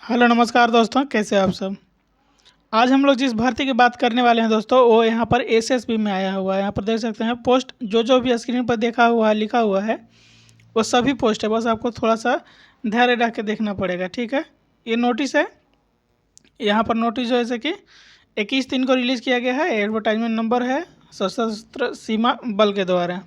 Hello नमस्कार दोस्तों, कैसे हैं आप सब। आज हम लोग जिस भर्ती की बात करने वाले हैं दोस्तों, वो यहाँ पर एसएसबी में आया हुआ है। यहाँ पर देख सकते हैं पोस्ट जो भी स्क्रीन पर देखा हुआ है, लिखा हुआ है, वो सभी पोस्ट है। बस आपको थोड़ा सा धैर्य रख के देखना पड़ेगा, ठीक है। ये नोटिस है। यहाँ पर नोटिस जो है कि 21/3 को रिलीज़ किया गया है। एडवर्टाइजमेंट नंबर है सशस्त्र सीमा बल के द्वारा।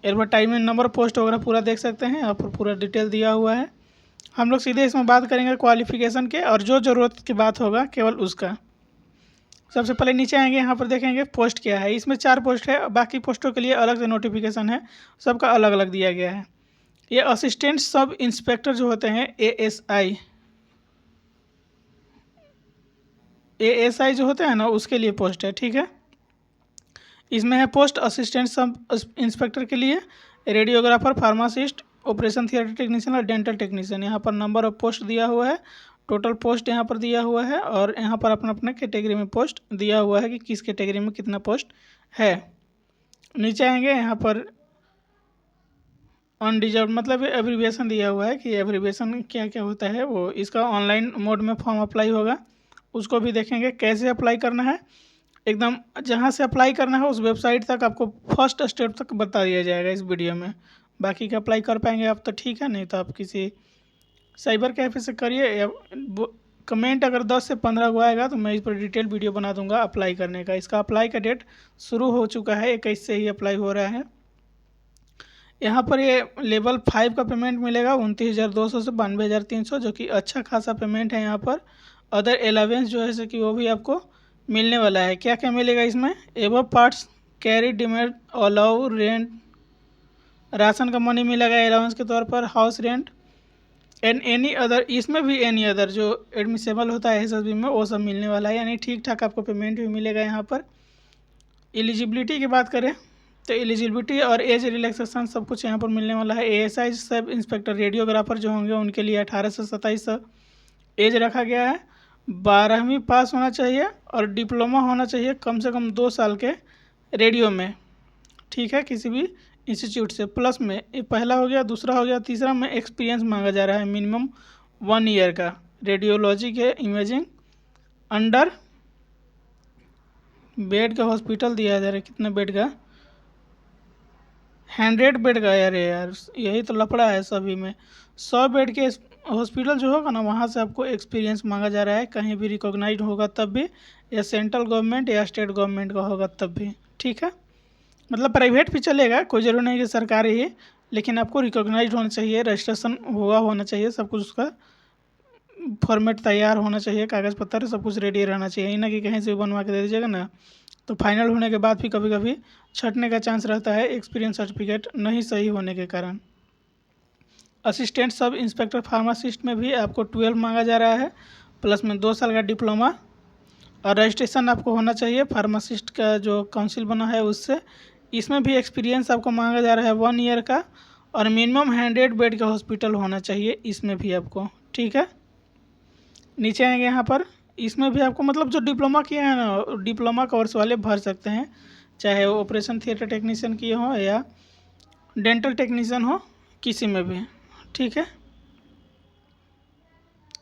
एडवर्टाइजमेंट नंबर, पोस्ट वगैरह पूरा देख सकते हैं। यहाँ पर पूरा डिटेल दिया हुआ है। हम लोग सीधे इसमें बात करेंगे क्वालिफिकेशन के, और जो ज़रूरत की बात होगा केवल उसका। सबसे पहले नीचे आएंगे, यहाँ पर देखेंगे पोस्ट क्या है। इसमें 4 पोस्ट है, बाकी पोस्टों के लिए अलग से नोटिफिकेशन है, सबका अलग अलग दिया गया है। ये असिस्टेंट सब इंस्पेक्टर जो होते हैं, एएसआई जो होते हैं ना, उसके लिए पोस्ट है, ठीक है। इसमें है पोस्ट असिस्टेंट सब इंस्पेक्टर के लिए, radiographer, pharmacist, operation theatre technician और डेंटल टेक्नीशियन। यहाँ पर नंबर ऑफ पोस्ट दिया हुआ है, टोटल पोस्ट यहाँ पर दिया हुआ है, और यहाँ पर अपना अपना कैटेगरी में पोस्ट दिया हुआ है कि किस कैटेगरी में कितना पोस्ट है। नीचे आएंगे, यहाँ पर अनडिजर्व मतलब एब्रीविएशन दिया हुआ है कि एब्रीविएशन क्या क्या होता है। वो इसका ऑनलाइन मोड में फॉर्म अप्लाई होगा, उसको भी देखेंगे कैसे अप्लाई करना है। एकदम जहाँ से अप्लाई करना है उस वेबसाइट तक आपको फर्स्ट स्टेप तक बता दिया जाएगा इस वीडियो में। बाकी का अप्लाई कर पाएंगे आप तो ठीक है, नहीं तो आप किसी साइबर कैफ़े से करिए, या कमेंट अगर 10 से 15 को आएगा तो मैं इस पर डिटेल वीडियो बना दूंगा अप्लाई करने का। इसका अप्लाई का डेट शुरू हो चुका है, 21 से ही अप्लाई हो रहा है। यहाँ पर ये लेवल 5 का पेमेंट मिलेगा 29,200 से 92,300, जो कि अच्छा खासा पेमेंट है। यहाँ पर अदर अलावेंस जो है कि वो भी आपको मिलने वाला है। क्या क्या मिलेगा इसमें? Above parts carry demat allow rent, ration का मनी मिलेगा अलाउंस के तौर पर, house rent and any other. इसमें भी एनी अदर जो एडमिसेबल होता है एसएसबी में, वो सब मिलने वाला है, यानी ठीक ठाक आपको पेमेंट भी मिलेगा यहाँ पर। एलिजिबिलिटी की बात करें तो एलिजिबिलिटी और एज रिलैक्सेशन सब कुछ यहाँ पर मिलने वाला है। एएसआई सब इंस्पेक्टर रेडियोग्राफर जो होंगे उनके लिए 18 से 27 एज रखा गया है। 12वीं पास होना चाहिए और डिप्लोमा होना चाहिए कम से कम 2 साल के रेडियो में, ठीक है, किसी भी इंस्टीट्यूट से। प्लस में ये पहला हो गया, दूसरा हो गया, तीसरा में एक्सपीरियंस मांगा जा रहा है मिनिमम 1 ईयर का रेडियोलॉजी के इमेजिंग अंडर। बेड का हॉस्पिटल दिया जा रहा है, कितने बेड का? 100 बेड का। यार यही तो लफड़ा है सभी में। 100 बेड के हॉस्पिटल जो होगा ना, वहाँ से आपको एक्सपीरियंस मांगा जा रहा है, कहीं भी रिकॉग्नाइज होगा तब भी, या सेंट्रल गवर्नमेंट या स्टेट गवर्नमेंट का होगा तब भी, ठीक है। मतलब प्राइवेट भी चलेगा, कोई ज़रूरी नहीं कि सरकारी ही, लेकिन आपको रिकॉग्नाइज होना चाहिए, रजिस्ट्रेशन हुआ होना चाहिए, सब कुछ उसका फॉर्मेट तैयार होना चाहिए, कागज़ पत्तर सब कुछ रेडी रहना चाहिए। ना कि कहीं से भी बनवा के दे दीजिएगा ना, तो फाइनल होने के बाद भी कभी कभी छटने का चांस रहता है, एक्सपीरियंस सर्टिफिकेट नहीं सही होने के कारण। असिस्टेंट सब इंस्पेक्टर फार्मासिस्ट में भी आपको 12 मांगा जा रहा है, प्लस में 2 साल का डिप्लोमा, और रजिस्ट्रेशन आपको होना चाहिए फार्मासिस्ट का जो काउंसिल बना है उससे। इसमें भी एक्सपीरियंस आपको मांगा जा रहा है 1 ईयर का, और मिनिमम 100 बेड का हॉस्पिटल होना चाहिए इसमें भी आपको, ठीक है। नीचे आएंगे, यहाँ पर इसमें भी आपको मतलब जो डिप्लोमा किए हैं ना, डिप्लोमा कोर्स वाले भर सकते हैं, चाहे वो ऑपरेशन थिएटर टेक्नीशियन किए हों या डेंटल टेक्नीशियन हो, किसी में भी, ठीक है।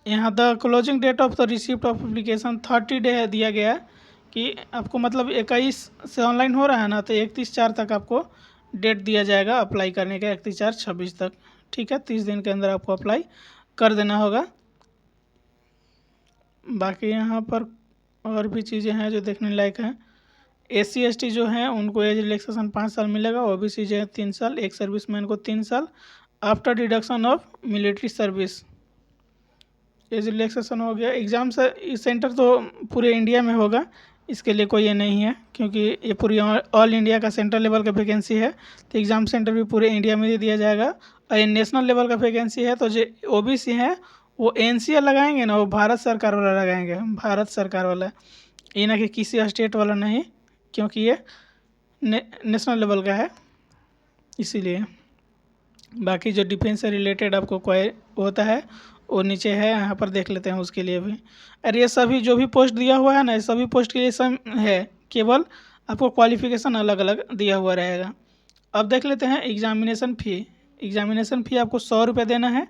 यहाँ the closing date of the receipt of application 30 day दिया गया है कि आपको मतलब 21 से ऑनलाइन हो रहा है ना, तो 31/4 तक आपको डेट दिया जाएगा अप्लाई करने का, 31/4/26 तक, ठीक है। 30 दिन के अंदर आपको अप्लाई कर देना होगा। बाकी यहाँ पर और भी चीज़ें हैं जो देखने लायक हैं। SC ST जो हैं उनको एज रिलैक्सेशन 5 साल मिलेगा, OBC जो है 3 साल, एक सर्विसमैन को 3 साल after deduction of military service. Age relaxation हो गया। एग्ज़ाम सेंटर तो पूरे इंडिया में होगा, इसके लिए कोई ये नहीं है, क्योंकि ये पूरी ऑल इंडिया का सेंट्रल लेवल का वैकेंसी है, तो एग्ज़ाम सेंटर भी पूरे इंडिया में ही दिया जाएगा। और ये नेशनल लेवल का वैकेंसी है, तो जो OBC हैं वो NCA लगाएंगे ना, वो भारत सरकार वाला लगाएंगे, भारत सरकार वाला, ये ना कि किसी स्टेट वाला नहीं, क्योंकि ये नेशनल लेवल का है, इसीलिए। बाकी जो डिफेंस से रिलेटेड आपको कोई होता है वो नीचे है, यहाँ पर देख लेते हैं उसके लिए भी। और ये सभी जो भी पोस्ट दिया हुआ है ना, सभी पोस्ट के लिए सब है, केवल आपको क्वालिफिकेशन अलग अलग दिया हुआ रहेगा। अब देख लेते हैं एग्जामिनेशन फ़ी। एग्जामिनेशन फ़ी आपको 100 रुपये देना है,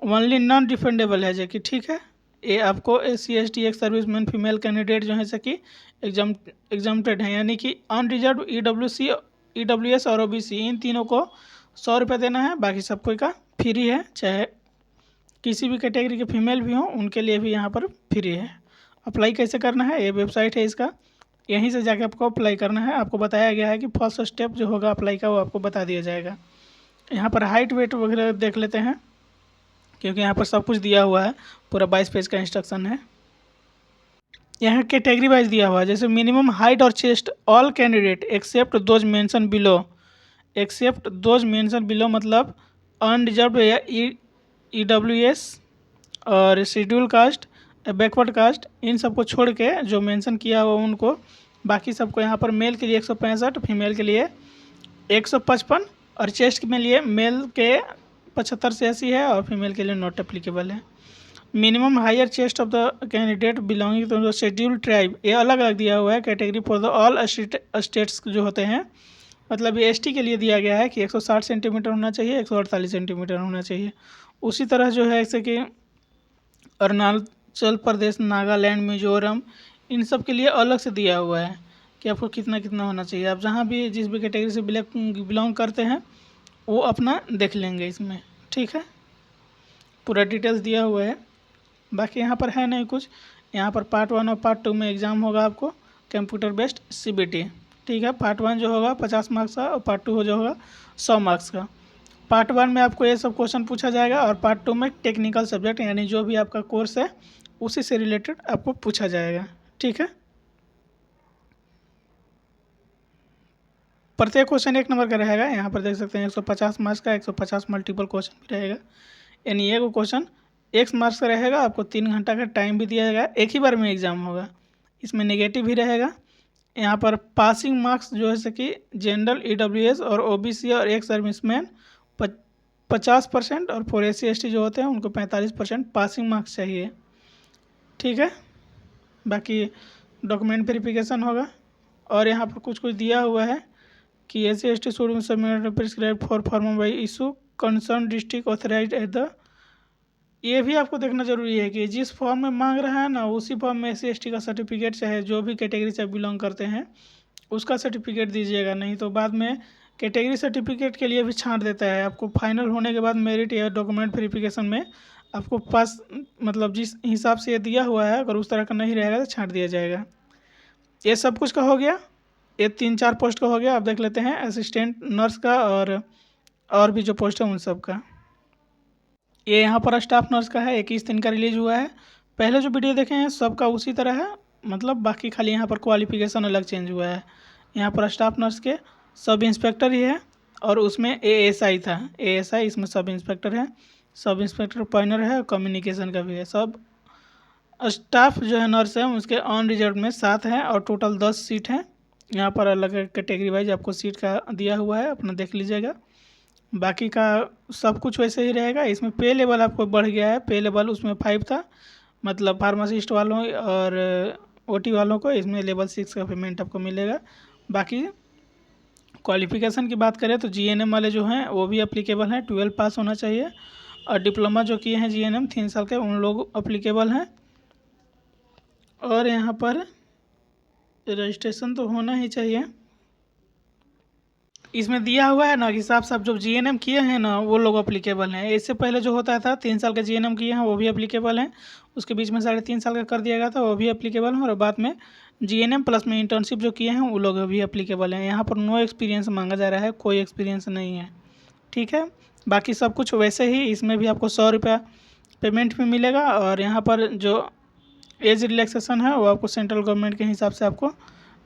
ओनली नॉन रिफंडेबल है जो कि ठीक है, ये आपको SC/ST एक सर्विसमैन फीमेल कैंडिडेट जो है सकी एग्जाम्प्टेड है, यानी कि अनरिजर्व EWS और OBC इन तीनों को 100 रुपये देना है, बाकी सबको का फ्री है। चाहे किसी भी कैटेगरी के फीमेल भी हों उनके लिए भी यहाँ पर फ्री है। अप्लाई कैसे करना है, ये वेबसाइट है इसका, यहीं से जाके आपको अप्लाई करना है। आपको बताया गया है कि फर्स्ट स्टेप जो होगा अप्लाई का वो आपको बता दिया जाएगा। यहाँ पर हाइट वेट वगैरह देख लेते हैं, क्योंकि यहाँ पर सब कुछ दिया हुआ है, पूरा 22 पेज का इंस्ट्रक्शन है। यहाँ कैटेगरी वाइज दिया हुआ है, जैसे मिनिमम हाइट और chest all candidate except those mention below, except those mention below मतलब अनरिजर्व या EWS और शेड्यूल कास्ट, बैकवर्ड कास्ट, इन सबको छोड़ के जो मेंशन किया हुआ उनको, बाकी सबको यहाँ पर मेल के लिए 165, फीमेल के लिए 155 और चेस्ट में लिए मेल के 75 से 80 है और फीमेल के लिए नॉट एप्लीकेबल है। Minimum higher chest of the candidate belonging to the schedule tribe, ये अलग अलग दिया हुआ है category for the all states जो होते हैं, मतलब ये ST के लिए दिया गया है कि 160 सेंटीमीटर होना चाहिए, 148 सेंटीमीटर होना चाहिए। उसी तरह जो है जैसे कि अरुणाचल प्रदेश, नागालैंड, मिजोरम, इन सब के लिए अलग से दिया हुआ है कि आपको कितना कितना होना चाहिए। आप जहाँ भी जिस भी कैटेगरी से बिलोंग करते हैं वो अपना देख लेंगे इसमें, ठीक है। पूरा डिटेल्स दिया हुआ है, बाकी यहाँ पर है नहीं कुछ। यहाँ पर पार्ट 1 और पार्ट 2 में एग्ज़ाम होगा आपको कंप्यूटर बेस्ड CBT, ठीक है। पार्ट 1 जो होगा 50 मार्क्स का और पार्ट 2 जो होगा 100 मार्क्स का। पार्ट 1 में आपको ये सब क्वेश्चन पूछा जाएगा और पार्ट 2 में टेक्निकल सब्जेक्ट यानी जो भी आपका कोर्स है उसी से रिलेटेड आपको पूछा जाएगा, ठीक है। प्रत्येक क्वेश्चन 1 नंबर का रहेगा। यहाँ पर देख सकते हैं 150 मार्क्स का 150 मल्टीपल क्वेश्चन भी रहेगा, यानी ये क्वेश्चन 1 मार्क्स का रहेगा। आपको 3 घंटा का टाइम भी दिया जाएगा, एक ही बार में एग्ज़ाम होगा। इसमें नेगेटिव भी रहेगा। यहाँ पर पासिंग मार्क्स जो है कि जनरल EWS और OBC और एक सर्विसमैन 50% और फॉर SC/ST जो होते हैं उनको 45% पासिंग मार्क्स चाहिए, ठीक है। बाकी डॉक्यूमेंट वेरिफिकेशन होगा और यहाँ पर कुछ दिया हुआ है कि SC/ST should submit prescribe for form by issue concern district authorised at the, ये भी आपको देखना जरूरी है कि जिस फॉर्म में मांग रहा है ना उसी फॉर्म में SC/ST का सर्टिफिकेट, चाहे जो भी कैटेगरी से बिलोंग करते हैं उसका सर्टिफिकेट दीजिएगा, नहीं तो बाद में कैटेगरी सर्टिफिकेट के लिए भी छांट देता है। आपको फाइनल होने के बाद मेरिट या डॉक्यूमेंट वेरिफिकेशन में आपको पास मतलब जिस हिसाब से ये दिया हुआ है अगर उस तरह का नहीं रहेगा तो छांट दिया जाएगा। ये सब कुछ का हो गया, ये 3-4 पोस्ट का हो गया। आप देख लेते हैं असिस्टेंट नर्स का और भी जो पोस्ट है उन सब का। ये यहाँ पर स्टाफ नर्स का है, 21 दिन का रिलीज हुआ है। पहले जो वीडियो देखे हैं सबका उसी तरह है, मतलब बाकी खाली यहाँ पर क्वालिफिकेशन अलग चेंज हुआ है। यहाँ पर स्टाफ नर्स के सब इंस्पेक्टर ही है और उसमें ASI था, ASI इसमें सब इंस्पेक्टर है, सब इंस्पेक्टर पॉइनर है और कम्युनिकेशन का भी है। सब स्टाफ जो है नर्स है उसके ऑन रिजर्व में 7 हैं और टोटल 10 सीट हैं। यहाँ पर अलग कैटेगरी वाइज आपको सीट का दिया हुआ है, अपना देख लीजिएगा। बाकी का सब कुछ वैसे ही रहेगा। इसमें पे लेवल आपको बढ़ गया है, पे लेवल उसमें 5 था, मतलब फार्मासिस्ट वालों और OT वालों को, इसमें लेवल 6 का पेमेंट आपको मिलेगा। बाकी क्वालिफिकेशन की बात करें तो GNM वाले जो हैं वो भी अप्लीकेबल हैं, 12 पास होना चाहिए और डिप्लोमा जो किए हैं GNM 3 साल के उन लोग अप्लीकेबल हैं। और यहाँ पर रजिस्ट्रेशन तो होना ही चाहिए। इसमें दिया हुआ है ना कि साफ जो GNM किए हैं ना वो लोग अप्लीकेबल हैं। इससे पहले जो होता था 3 साल के GNM किए हैं वो भी अप्लीकेबल हैं, उसके बीच में 3.5 साल का कर दिया गया था वो भी अप्लीकेबल हैं, और बाद में GNM प्लस में इंटर्नशिप जो किए हैं वो लोग भी अप्लीकेबल हैं। यहाँ पर नो एक्सपीरियंस मांगा जा रहा है, कोई एक्सपीरियंस नहीं है, ठीक है। बाकी सब कुछ वैसे ही, इसमें भी आपको 100 रुपया पेमेंट भी मिलेगा और यहाँ पर जो एज रिलैक्सेशन है वो आपको सेंट्रल गवर्नमेंट के हिसाब से आपको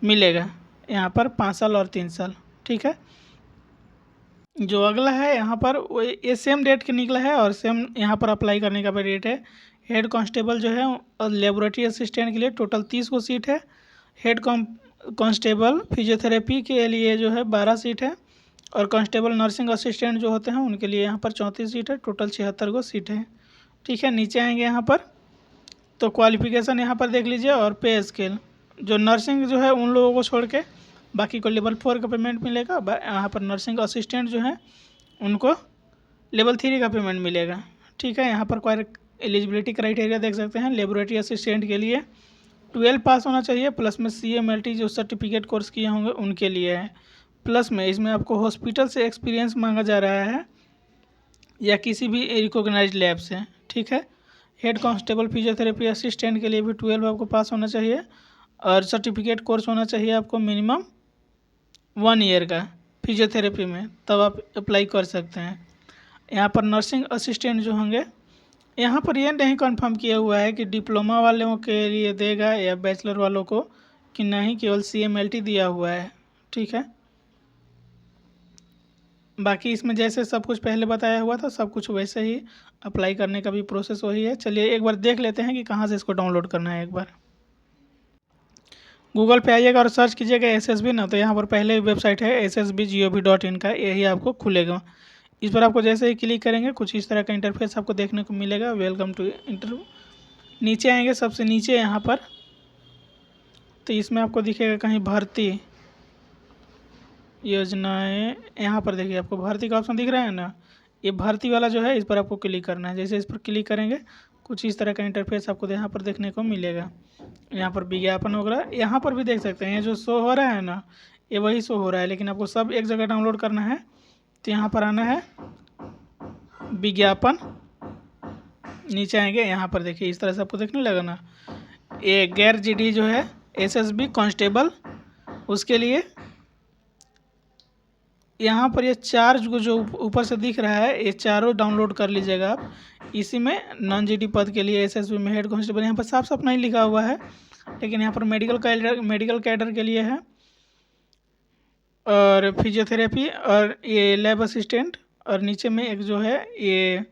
मिलेगा, यहाँ पर 5 साल और 3 साल, ठीक है। जो अगला है यहाँ पर वो ये सेम डेट के निकला है और सेम यहाँ पर अप्लाई करने का भी डेट है। हेड कांस्टेबल जो है और लेबोरेटरी असिस्टेंट के लिए टोटल 30 को सीट है। हेड कांस्टेबल फिजियोथेरेपी के लिए जो है 12 सीट है और कांस्टेबल नर्सिंग असिस्टेंट जो होते हैं उनके लिए यहाँ पर 34 सीट है, टोटल 76 को सीट है, ठीक है। नीचे आएंगे यहाँ पर तो क्वालिफिकेशन यहाँ पर देख लीजिए और पे स्केल, जो नर्सिंग जो है उन लोगों को छोड़ के बाकी को लेवल 4 का पेमेंट मिलेगा। यहाँ पर नर्सिंग असिस्टेंट जो है उनको लेवल 3 का पेमेंट मिलेगा, ठीक है। यहाँ पर एलिजिबिलिटी क्राइटेरिया देख सकते हैं। लेबोरेटरी असिस्टेंट के लिए 12 पास होना चाहिए, प्लस में CMLT जो सर्टिफिकेट कोर्स किए होंगे उनके लिए है। प्लस में इसमें आपको हॉस्पिटल से एक्सपीरियंस मांगा जा रहा है या किसी भी रिकॉग्नाइज्ड लैब से, ठीक है। हेड कांस्टेबल फिजियोथेरेपी असिस्टेंट के लिए भी 12 आपको पास होना चाहिए और सर्टिफिकेट कोर्स होना चाहिए आपको मिनिमम 1 ईयर का फिजियोथेरेपी में, तब आप अप्लाई कर सकते हैं। यहाँ पर नर्सिंग असिस्टेंट जो होंगे, यहाँ पर यह नहीं कंफर्म किया हुआ है कि डिप्लोमा वालों के लिए देगा या बैचलर वालों को कि नहीं, केवल CMLT दिया हुआ है, ठीक है। बाकी इसमें जैसे सब कुछ पहले बताया हुआ था सब कुछ वैसे ही, अप्लाई करने का भी प्रोसेस वही है। चलिए एक बार देख लेते हैं कि कहाँ से इसको डाउनलोड करना है। एक बार गूगल पे आइएगा और सर्च कीजिएगा SSB ना, तो यहाँ पर पहले वेबसाइट है ssb.gov.in का, यही आपको खुलेगा। इस पर आपको जैसे ही क्लिक करेंगे कुछ इस तरह का इंटरफेस आपको देखने को मिलेगा। वेलकम टू इंटरव्यू, नीचे आएंगे सबसे नीचे यहाँ पर, तो इसमें आपको दिखेगा कहीं भर्ती योजनाएं, यहाँ पर देखिए आपको भर्ती का ऑप्शन दिख रहा है ना, ये भर्ती वाला जो है इस पर आपको क्लिक करना है। जैसे इस पर क्लिक करेंगे कुछ इस तरह का इंटरफेस आपको यहाँ पर देखने को मिलेगा। यहाँ पर विज्ञापन वगैरह यहाँ पर भी देख सकते हैं, ये जो शो हो रहा है ना ये वही शो हो रहा है, लेकिन आपको सब एक जगह डाउनलोड करना है। तो यहाँ पर आना है विज्ञापन, नीचे आएंगे यहाँ पर देखिए इस तरह से आपको देखने लगा ना, ये गैर GD जो है SSB कांस्टेबल, उसके लिए यहाँ पर ये 4 जो ऊपर से दिख रहा है ये चारों डाउनलोड कर लीजिएगा आप। इसी में नॉन GD पद के लिए SSB में हेड कांस्टेबल यहाँ पर साफ साफ नहीं लिखा हुआ है, लेकिन यहाँ पर मेडिकल कैडर के लिए है, और फिजियोथेरेपी और ये लैब असिस्टेंट, और नीचे में एक जो है ये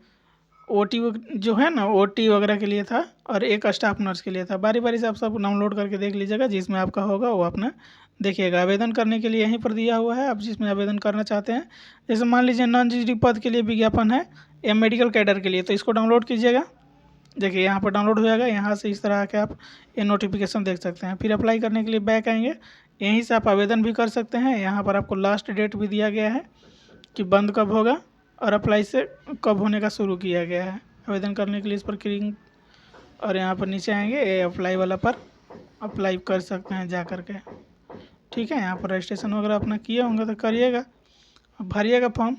OT जो है ना OT वगैरह के लिए था, और एक स्टाफ नर्स के लिए था। बारी बारी से आप सब डाउनलोड करके देख लीजिएगा, जिसमें आपका होगा वो अपना देखिएगा। आवेदन करने के लिए यहीं पर दिया हुआ है, आप जिसमें आवेदन करना चाहते हैं। जैसे मान लीजिए नॉन GD पद के लिए विज्ञापन है या मेडिकल कैडर के लिए, तो इसको डाउनलोड कीजिएगा। देखिए यहाँ पर डाउनलोड हो जाएगा, यहाँ से इस तरह के आप ये नोटिफिकेशन देख सकते हैं। फिर अप्लाई करने के लिए बैक आएंगे, यहीं से आप आवेदन भी कर सकते हैं। यहाँ पर आपको लास्ट डेट भी दिया गया है कि बंद कब होगा और अप्लाई से कब होने का शुरू किया गया है। आवेदन करने के लिए इस पर क्लिक और यहाँ पर नीचे आएंगे ये अप्लाई वाला पर अप्लाई कर सकते हैं जा कर के, ठीक है। यहाँ पर रजिस्ट्रेशन वगैरह अपना किए होंगे तो करिएगा, भरिएगा फॉर्म।